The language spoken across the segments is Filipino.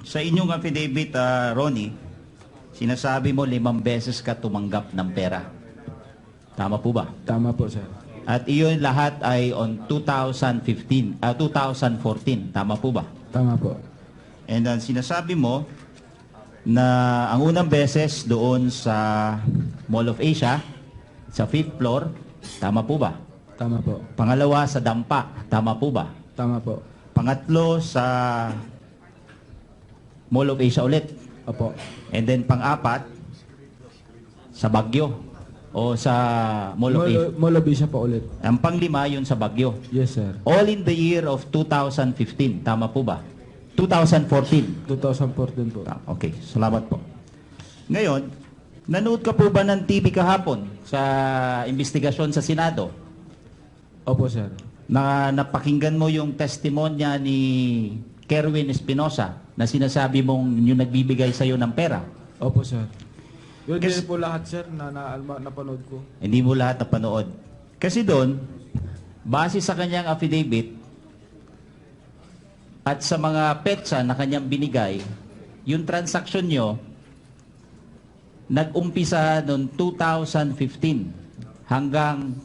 Sa inyong affidavit, Ronnie, sinasabi mo 5 beses ka tumanggap ng pera. Tama po ba? Tama po, sir. At iyon lahat ay on 2014. Tama po ba? Tama po. And sinasabi mo na ang unang beses doon sa Mall of Asia, sa 5th floor, tama po ba? Tama po. Pangalawa sa Dampa, tama po ba? Tama po. Pangatlo sa Mall of Asia ulit. Opo. And then pang-apat sa Baguio o sa Mall of Asia. Mall of Asia po ulit. Ang pang-5 yun sa Baguio. Yes, sir. All in the year of 2015, tama po ba? 2014. 2014 po. Okay, salamat po. Ngayon, nanood ka po ba ng TV kahapon sa investigasyon sa Senado? Opo, sir. Na napakinggan mo yung testimonya ni Kerwin Espinosa na sinasabi mong yung nagbibigay sa iyo ng pera? Opo, sir. Yun Kasi, din po lahat, sir, na napanood ko. hindi mo lahat napanood. Kasi doon, base sa kanyang affidavit, at sa mga petsa na kanyang binigay, yung transaksyon nyo, nag-umpisa noong 2015 hanggang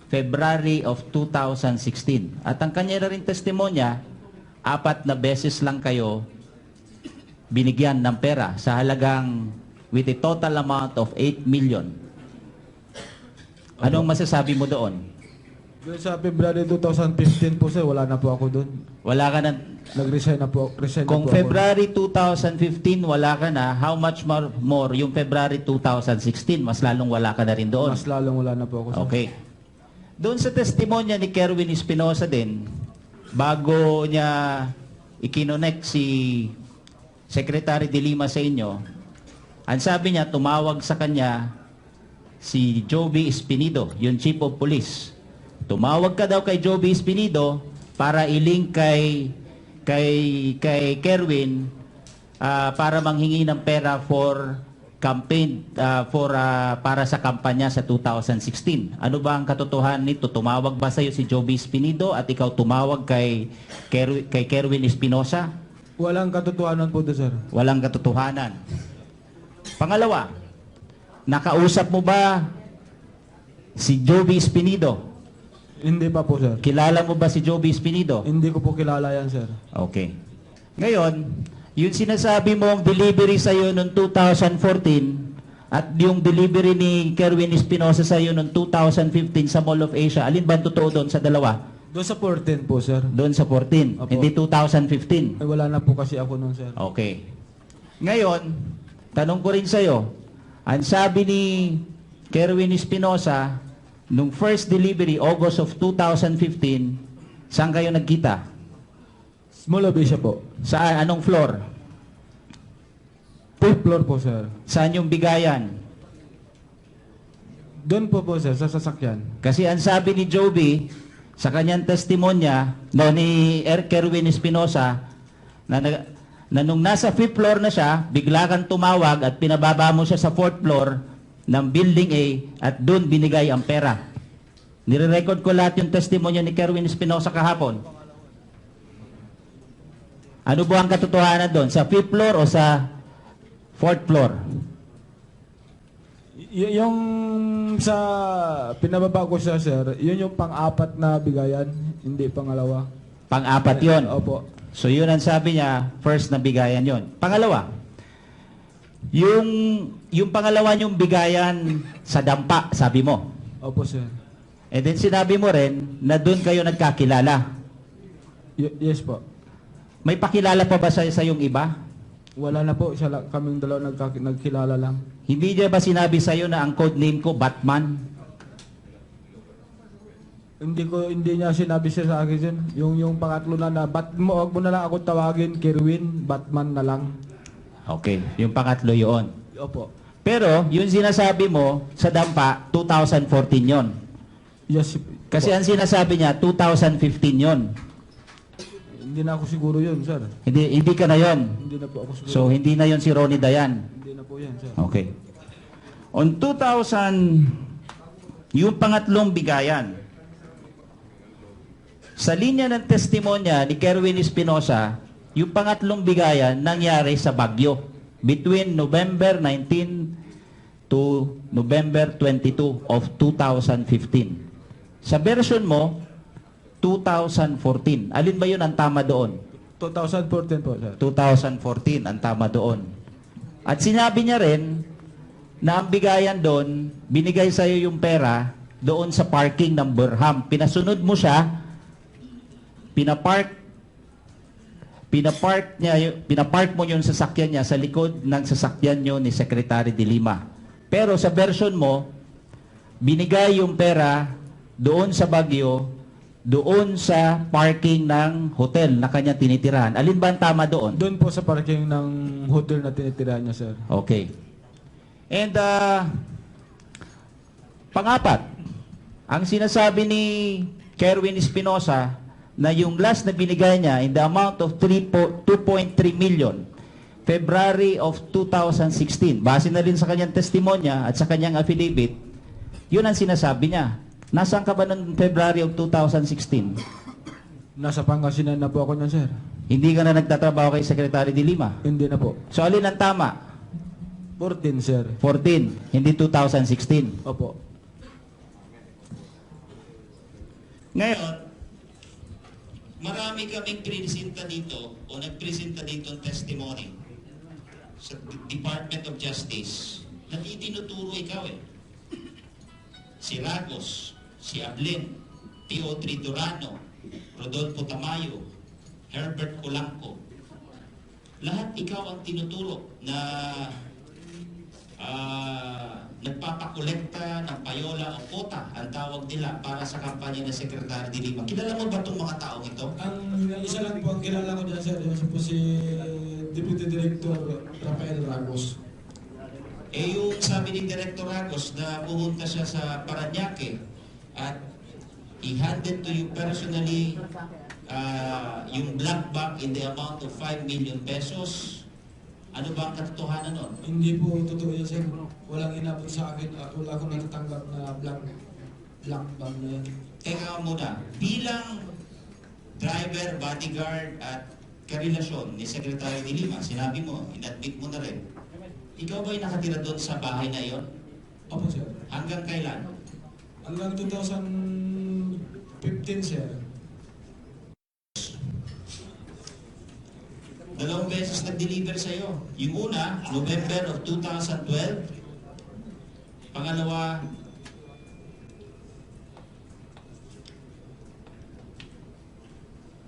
February of 2016. At ang kanya na rin testimonya, 4 na beses lang kayo binigyan ng pera sa halagang with a total amount of 8 million. Anong masasabi mo doon? Doon sa February 2015 po, sir, wala na po ako doon. Wala ka na. Nag-resign na po. Kung February 2015 wala ka na, how much more yung February 2016? Mas lalong wala ka na rin doon. Mas lalong wala na po ako, sir. Okay. Doon sa testimonya ni Kerwin Espinosa din, bago niya ikinonek si Secretary de Lima sa inyo, ang sabi niya, tumawag sa kanya si Joby Espinido, yung Chief of Police. Tumawag ka daw kay Joby Espinido para i-link kay Kerwin para manghingi ng pera for campaign para sa kampanya sa 2016. Ano ba ang katotohanan nito? Tumawag ba sa iyo si Joby Espinido at ikaw tumawag kay Kerwin Espinosa? Walang katotohanan po doon, sir. Walang katotohanan. Pangalawa, nakausap mo ba si Joby Espinido? Hindi pa po, sir. Kilala mo ba si Joby Espinido? Hindi ko po kilala yan, sir. Okay. Ngayon, yung sinasabi mong delivery sa iyo noong 2014 at yung delivery ni Kerwin Espinosa sa iyo noong 2015 sa Mall of Asia, alin ba ang totoo doon sa dalawa? Doon sa 14 po, sir. Doon sa 14, Opo. hindi 2015. Ay, wala na po kasi ako noon, sir. Okay. Ngayon, tanong ko rin sa iyo, ang sabi ni Kerwin Espinosa, nung first delivery, August of 2015, saan kayo nagkita? Mall of Asia po. Saan? Anong floor? 5th floor po, sir. Saan yung bigayan? Doon po, sir, sa sasakyan. Kasi ang sabi ni Joby, sa kanyang testimonya, ni Kerwin Espinosa, na nung nasa 5th floor na siya, bigla kang tumawag at pinababa mo siya sa 4th floor ng Building A at doon binigay ang pera. Nire-record ko lahat yung testimonya ni Kerwin Espinosa kahapon. Ano ba ang katotohanan doon? Sa 5th floor o sa 4th floor? Yung sa pinababa ko siya, sir, yun yung pang-4 na bigayan, hindi pangalawa. Pang-4 yun? Opo. So yun ang sabi niya, first na bigayan yun. Pangalawa, yung pangalawa yung bigayan sa Dampa, sabi mo. Opo, sir. And then sinabi mo rin na doon kayo nagkakilala. Yes po. May pakilala pa ba sa yung iba? Wala na po, kaming dalawa nagkilala lang. Hindi niya ba sinabi sa iyo na ang code name ko Batman? Hindi niya sinabi siya sa akin yun. Yung pangatlo na wag mo na lang ako tawagin Kerwin, Batman na lang. Okay, yung pangatlo yun. Opo. Pero yung sinasabi mo sa Dampa, 2014 yon. Yes. Kasi ang sinasabi niya, 2015 yon. Hindi na ako siguro yun, sir. Hindi ka na yon. Hindi na po ako siguro. So hindi na yon si Ronnie Dayan. Hindi na po yan, sir. Okay. On 2000, yung pangatlong bigayan, sa linya ng testimonya ni Kerwin Espinosa, Yung pangatlong bigayan nangyari sa Baguio between November 19 to November 22 of 2015. Sa version mo, 2014. Alin ba yun ang tama doon? 2014 po, sir. 2014 ang tama doon. At sinabi niya rin na ang bigayan doon, binigay sa iyo yung pera doon sa parking ng Burham. Pinasunod mo siya, pinapark mo yung sasakyan niya sa likod ng sasakyan niyo ni Secretary de Lima. Pero sa version mo, binigay yung pera doon sa Baguio, doon sa parking ng hotel na kanya tinitirahan. Alin ba ang tama doon? Doon po sa parking ng hotel na tinitirahan niya, sir. Okay. And pangapat, ang sinasabi ni Kerwin Espinosa na yung last na binigay niya in the amount of 2.3 million, February of 2016, base na rin sa kanyang testimonya at sa kanyang affidavit, yun ang sinasabi niya. Nasaan ka ba noong February of 2016? Nasa Pangasinan na po ako niyan, sir. Hindi ka na nagtatrabaho kay Secretary de Lima? Hindi na po. So alin ang tama? 14, sir. 14, hindi 2016. Opo. Ngayon, marami kaming presenta dito o nagpresenta dito ng testimony sa Department of Justice na tinuturo ikaw eh. Si Ragos, si Ablen, T.O. Tridorano, Rodolfo Tamayo, Herbert Colanco. Lahat ikaw ang tinuturo na nagpapakolekta ng payola o quota, ang tawag nila, para sa kampanya ng Secretary de Lima. Kilala mo ba itong mga taong ito? Ang isa lang po ang kilala ko dyan, sir, yung po si Deputy Director Rafael Ragos. Yung sabi ni Director Ragos na pumunta siya sa Parañaque at he handed to you personally yung black bag in the amount of 5 million pesos. Ano ba ang katotohanan nun? Hindi po totoo yan, sir. Walang inabot sa akin at wala akong natatanggap na black bag na yan. Teka muna, bilang driver, bodyguard at karelasyon ni Secretary de Lima, sinabi mo, inadmit mo na rin, ikaw ba'y nakatira doon sa bahay na iyon? Opo, sir. Hanggang kailan? Hanggang 2015, sir. Dalawang beses nag-deliver sa iyo. Yung una, November of 2012. Pangalawa,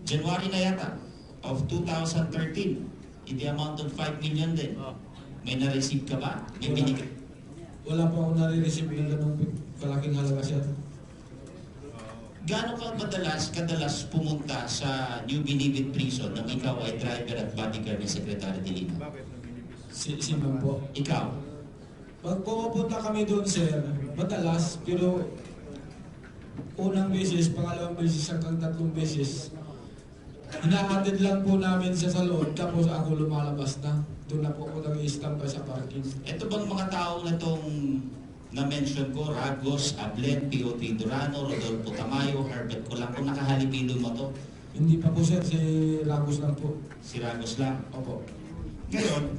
January na yata of 2013. In the amount of 5 million din. May na-receive ka ba? May binigay? Wala po ako nare-receive ng ganong kalaking halaga, sir. Gaano ka kadalas pumunta sa New Bilibid Prison nang ikaw ay driver at bodyguard ni Secretary de Lima? Simon po. Ikaw? Pag pumunta kami doon, sir, madalas, pero unang beses, pangalawang beses, hanggang tatlong beses, hinahatid lang po namin siya sa loob, tapos ako lumalabas na. Doon na po ako nag-i-standby sa parking. Ito bang mga tao na itong na-mention ko, Ragos, Ablen, P.O. Tridorano, Rodolfo Tamayo, Herbert Colanco, nakahalipilo mo to? Hindi pa po, sir, si Ragos lang po. Si Ragos lang. Opo. Ngayon,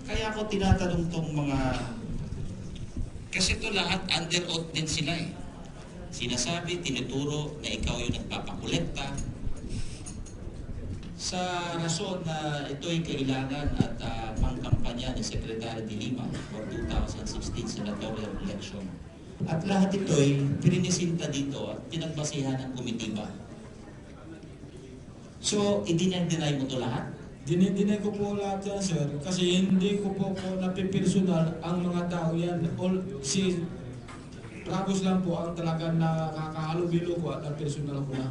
kaya ako tinatanong tong mga... Kasi ito lahat under oath din sila eh. Sinasabi, tinuturo na ikaw yung nagpapakolekta sa rason na ito'y kailangan at pangkampanya ni Secretary de Lima for 2016 senatorial election. At lahat ito'y pinisinta dito at pinagbasihan ng komitiba. So, i-deny mo to lahat? Dinay ko po lahat yan, sir, kasi hindi ko po napipersonal ang mga tao yan. Si Ragos lang po ang talagang nakakahalubilo ko at napersonal ko na.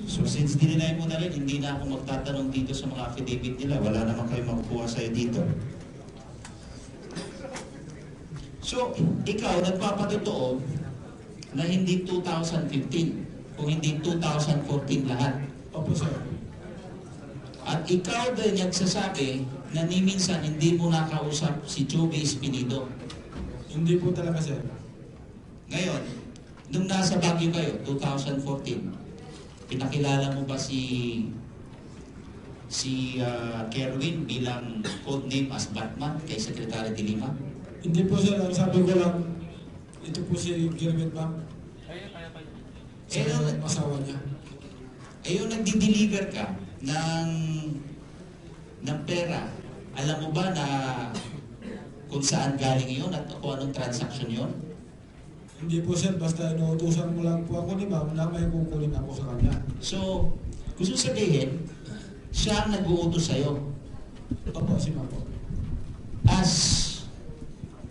So since dinay mo na rin, hindi na ako magtatanong dito sa mga affidavit nila. Wala naman kayo makukuha sa'yo dito. So, ikaw nagpapatotoo na hindi 2015, kung hindi 2014 lahat. Opo, sir. At ikaw din nagsasabi na ni minsan hindi mo nakausap si Chubby Espinido? Hindi po talaga, sir. Ngayon, nung nasa Baguio kayo, 2014, pinakilala mo ba si Kerwin bilang codename as Batman kay Secretary de Lima? Hindi po, sir. Ang sabi ko lang, ito po si Kerwin, ma'am. Sa asawa niya. Yung nagdi-deliver ka ng pera, alam mo ba na kung saan galing yun at kung anong transaction yun? Hindi po, sir. Basta inuutusan mo lang po ako ni ma'am na may kukunin ako sa kanya. So, gusto sabihin, siya ang nag-uutos sa'yo. Opo, si ma'am po. As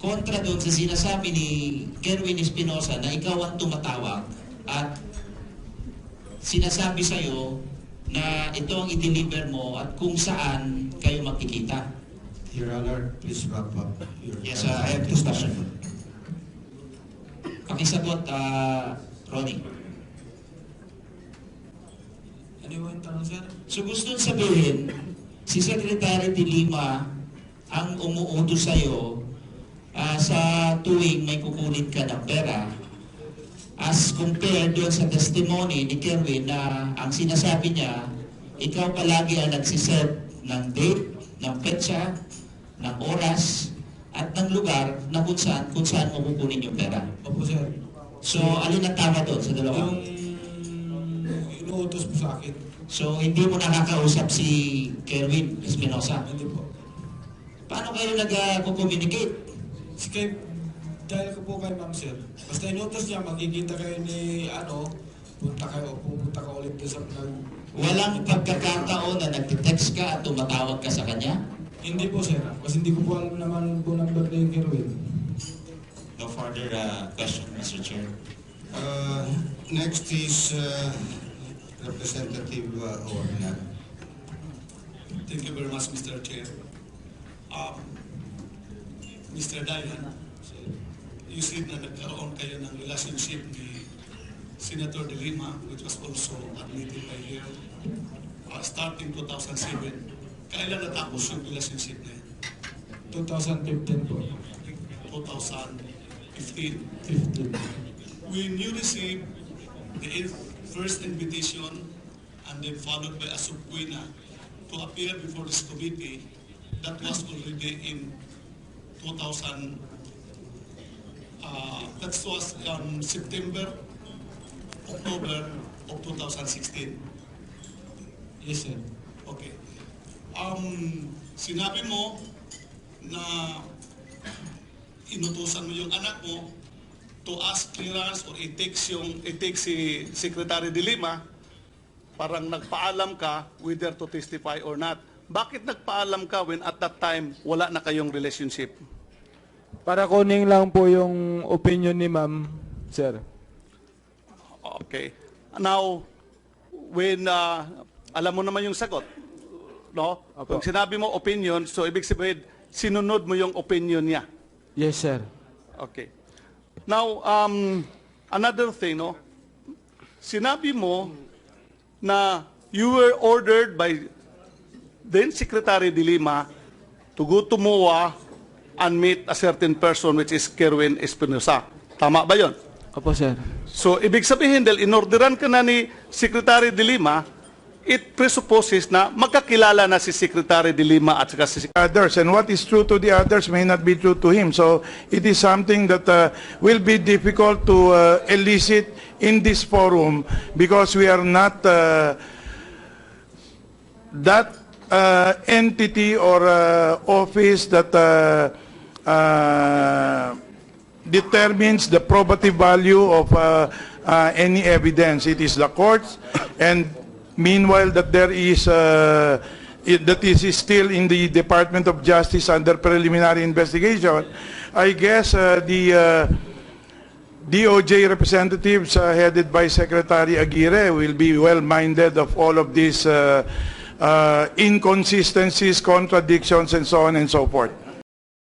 kontra doon sa sinasabi ni Kerwin Espinosa na ikaw ang tumatawag at sinasabi sa'yo na ito ang i-deliver mo at kung saan kayo makikita. Your Honor, please wrap up. Yes, I have two questions. Pakisagot, Ronnie. Ano yung tanong, sir? So gusto sabihin, si Secretary de Lima ang umuutos sa'yo sa tuwing may kukunin ka ng pera as compared doon sa testimony ni Kerwin na ang sinasabi niya, ikaw palagi ang nagsiset ng date, ng petsa, ng oras, at ng lugar na kung saan mo kukunin yung pera. Opo, sir. So, alin ang tama doon sa dalawa? Yung inuutos po sa akin. So, hindi mo nakakausap si Kerwin Espinosa. Hindi po. Paano kayo nag-communicate? Dahil ko po kay ma'am, sir. Basta inutos niya, magkikita kayo ni pupunta ka ulit doon sa Walang pagkakataon na nagte-text ka at tumatawag ka sa kanya? Hindi po, sir. Kasi hindi ko po alam naman po number ni Kerwin. No further question, Mr. Chair. Next is Representative Ornan. Thank you very much, Mr. Chair. Mr. Dayan, you said na nagkaroon kayo ng relationship ni Senator De Lima, which was also admitted by here, starting 2007. Kailan natapos yung relationship na yun? 2015 po. 2015. 15. When you received the first invitation and then followed by a subpoena to appear before this committee, that was already in 2000. That was September, October of 2016. Yes, sir. Okay. Sinabi mo na inutusan mo yung anak mo to ask clearance or i-take si Secretary de Lima, parang nagpaalam ka whether to testify or not. Bakit nagpaalam ka when at that time wala na kayong relationship? Para kuning lang po yung opinion ni ma'am, sir. Okay. Now, when alam mo naman yung sagot, no? Opo. Kung sinabi mo opinion, so ibig sabihin sinunod mo yung opinion niya. Yes, sir. Okay. Now, another thing, no? Sinabi mo na you were ordered by then Secretary de Lima to go to MOA and meet a certain person which is Kerwin Espinosa. Tama ba yon? Opo, sir. So, ibig sabihin, dahil inorderan ka na ni Secretary de Lima, it presupposes na magkakilala na si Secretary de Lima at saka si others, and what is true to the others may not be true to him. So it is something that will be difficult to elicit in this forum because we are not that entity or office that determines the probative value of any evidence. It is the courts, and meanwhile that there is that is still in the Department of Justice under preliminary investigation. I guess the DOJ representatives headed by Secretary Aguirre will be well-minded of all of these inconsistencies, contradictions, and so on and so forth.